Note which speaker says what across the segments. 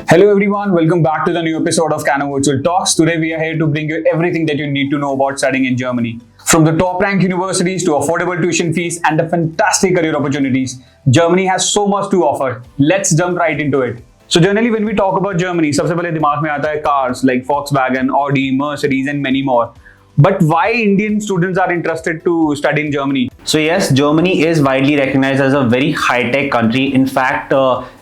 Speaker 1: Hello everyone, welcome back to the new episode of Canam Virtual Talks. Today we are here to bring you everything that you need to know about studying in Germany. From the top ranked universities to affordable tuition fees and the fantastic career opportunities, Germany has so much to offer. Let's jump right into it. So generally when we talk about Germany, सबसे पहले दिमाग में आता है cars like Volkswagen, Audi, Mercedes and many more. But why Indian students are interested to study in Germany?
Speaker 2: So yes, Germany is widely recognized as a very high-tech country. In fact,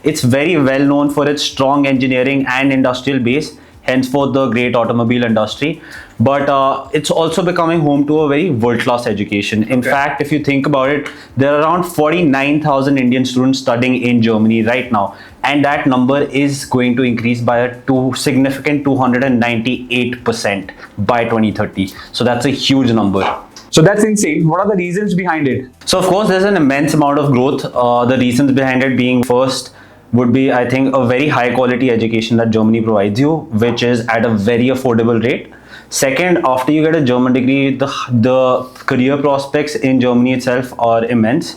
Speaker 2: it's very well known for its strong engineering and industrial base, henceforth the great automobile industry. But it's also becoming home to a very world-class education. In fact, if you think about it, there are around 49,000 Indian students studying in Germany right now. And that number is going to increase by a significant 298% by 2030. So that's a huge number.
Speaker 1: So that's insane. What are the reasons behind it?
Speaker 2: So of course, there's an immense amount of growth. The reasons behind it being first would be, I think, a very high quality education that Germany provides you, which is at a very affordable rate. Second, after you get a German degree, the career prospects in Germany itself are immense.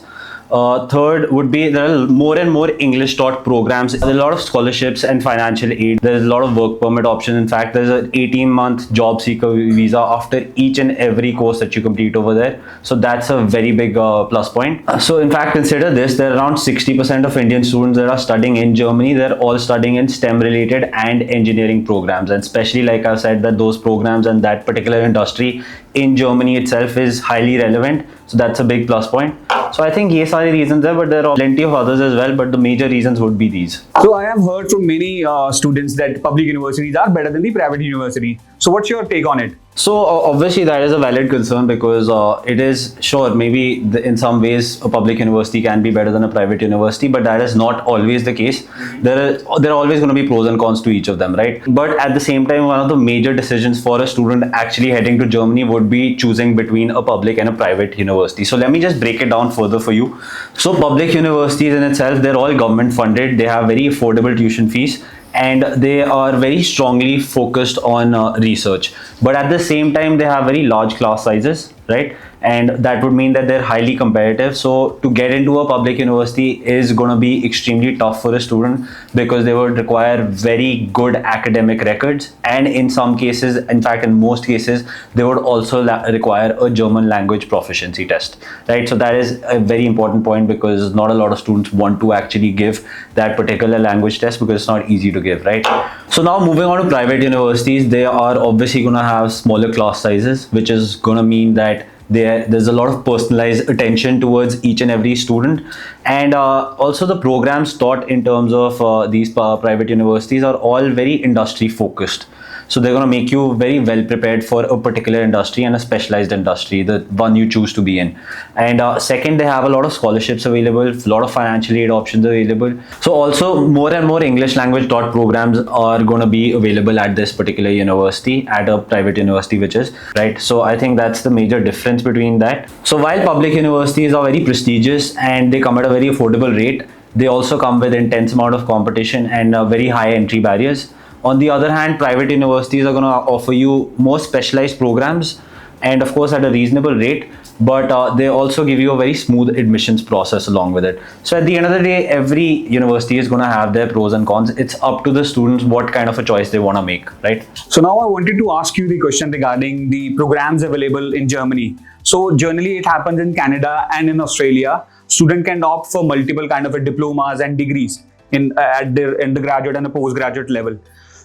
Speaker 2: Third would be there are more and more English taught programs. There's a lot of scholarships and financial aid. There's a lot of work permit options. In fact, there's an 18-month job seeker visa after each and every course that you complete over there. So that's a very big plus point. So in fact, consider this, there are around 60% of Indian students that are studying in Germany. They're all studying in STEM related and engineering programs. And especially like I said, that those programs and that particular industry in Germany itself is highly relevant. So that's a big plus point. So I think yes, are the reasons there, but there are plenty of others as well. But the major reasons would be these.
Speaker 1: So I have heard from many students that public universities are better than the private university. So what's your take on it?
Speaker 2: So obviously that is a valid concern because it is sure maybe in some ways a public university can be better than a private university, but that is not always the case. There are always going to be pros and cons to each of them, right? But at the same time, one of the major decisions for a student actually heading to Germany would be choosing between a public and a private university. So let me just break it down further for you. So public universities in itself, they're all government funded. They have very affordable tuition fees, and they are very strongly focused on research, but at the same time they have very large class sizes, right? And that would mean that they're highly competitive. So to get into a public university is going to be extremely tough for a student because they would require very good academic records, and in some cases, in fact in most cases, they would also require a German language proficiency test, right? So that is a very important point because not a lot of students want to actually give that particular language test because it's not easy to give, right? So now moving on to private universities, they are obviously going to have smaller class sizes, which is going to mean that there's a lot of personalized attention towards each and every student, and also the programs taught in terms of these private universities are all very industry focused. So they're going to make you very well prepared for a particular industry and a specialized industry, the one you choose to be in. And second, they have a lot of scholarships available, a lot of financial aid options available. So also more and more English language taught programs are going to be available at this particular university, at a private university, which is, right? So I think that's the major difference between that. So while public universities are very prestigious and they come at a very affordable rate, they also come with intense amount of competition and very high entry barriers. On the other hand, private universities are going to offer you more specialized programs and of course at a reasonable rate, but they also give you a very smooth admissions process along with it. So at the end of the day, every university is going to have their pros and cons. It's up to the students what kind of a choice they want to make, right?
Speaker 1: So now I wanted to ask you the question regarding the programs available in Germany. So generally it happens in Canada and in Australia. Student can opt for multiple kind of diplomas and degrees at their undergraduate and a postgraduate level.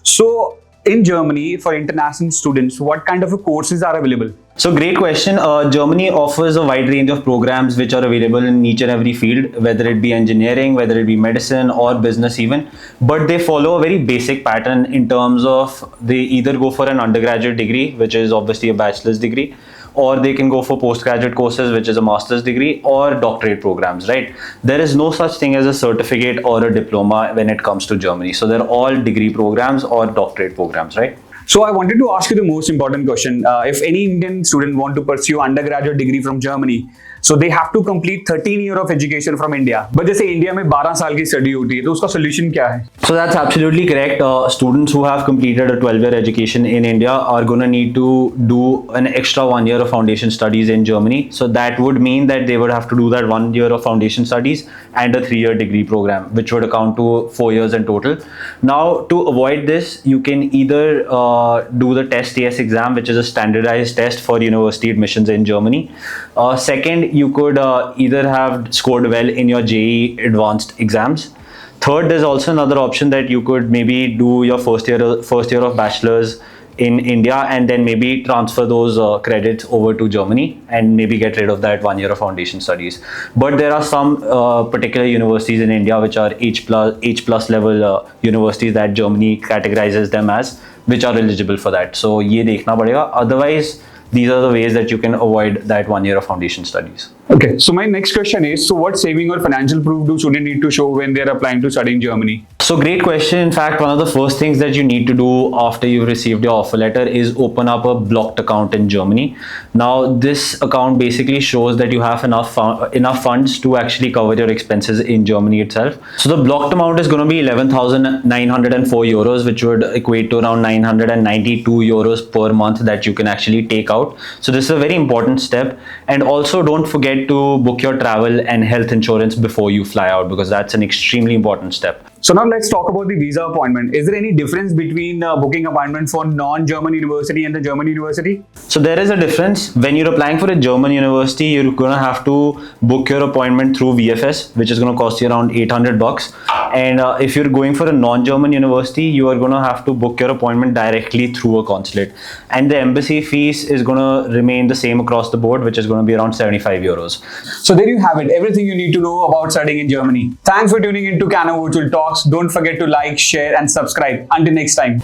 Speaker 1: So in Germany, for international students, what kind of courses are available?
Speaker 2: So great question. Germany offers a wide range of programs which are available in each and every field, whether it be engineering, whether it be medicine or business even. But they follow a very basic pattern in terms of they either go for an undergraduate degree, which is obviously a bachelor's degree, or they can go for postgraduate courses, which is a master's degree, or doctorate programs, right? There is no such thing as a certificate or a diploma when it comes to Germany. So they're all degree programs or doctorate programs, right?
Speaker 1: So I wanted to ask you the most important question. If any Indian student want to pursue undergraduate degree from Germany, So they have to complete 13 years of education from India. But जैसे India में 12 साल की study होती है, तो उसका solution क्या है?
Speaker 2: So that's absolutely correct. Students who have completed a 12-year education in India are going to need to do an extra 1 year of foundation studies in Germany. So that would mean that they would have to do that 1 year of foundation studies and a 3-year degree program, which would account to 4 years in total. Now, to avoid this, you can either do the test TS exam, which is a standardized test for university admissions in Germany. Second, you could either have scored well in your JEE advanced exams. Third, there's also another option that you could maybe do your first year of bachelor's in India and then maybe transfer those credits over to Germany and maybe get rid of that 1 year of foundation studies. But there are some particular universities in India which are H plus level universities that Germany categorizes them as, which are eligible for that. So ye dekhna padega. Otherwise, these are the ways that you can avoid that 1 year of foundation studies.
Speaker 1: Okay, so my next question is, so what saving or financial proof do students need to show when they're applying to study in Germany?
Speaker 2: So great question. In fact, one of the first things that you need to do after you've received your offer letter is open up a blocked account in Germany. Now, this account basically shows that you have enough funds to actually cover your expenses in Germany itself. So the blocked amount is going to be 11,904 euros, which would equate to around 992 euros per month that you can actually take out. So this is a very important step. And also don't forget to book your travel and health insurance before you fly out, because that's an extremely important step.
Speaker 1: So now let's talk about the visa appointment. Is there any difference between booking appointment for non-German university and the German university?
Speaker 2: So there is a difference. When you're applying for a German university, you're going to have to book your appointment through VFS, which is going to cost you around $800. And if you're going for a non-German university, you are going to have to book your appointment directly through a consulate. And the embassy fees is going to remain the same across the board, which is going to be around 75 euros.
Speaker 1: So there you have it, everything you need to know about studying in Germany. Thanks for tuning in to Canam Virtual Talks. Don't forget to like, share and subscribe. Until next time.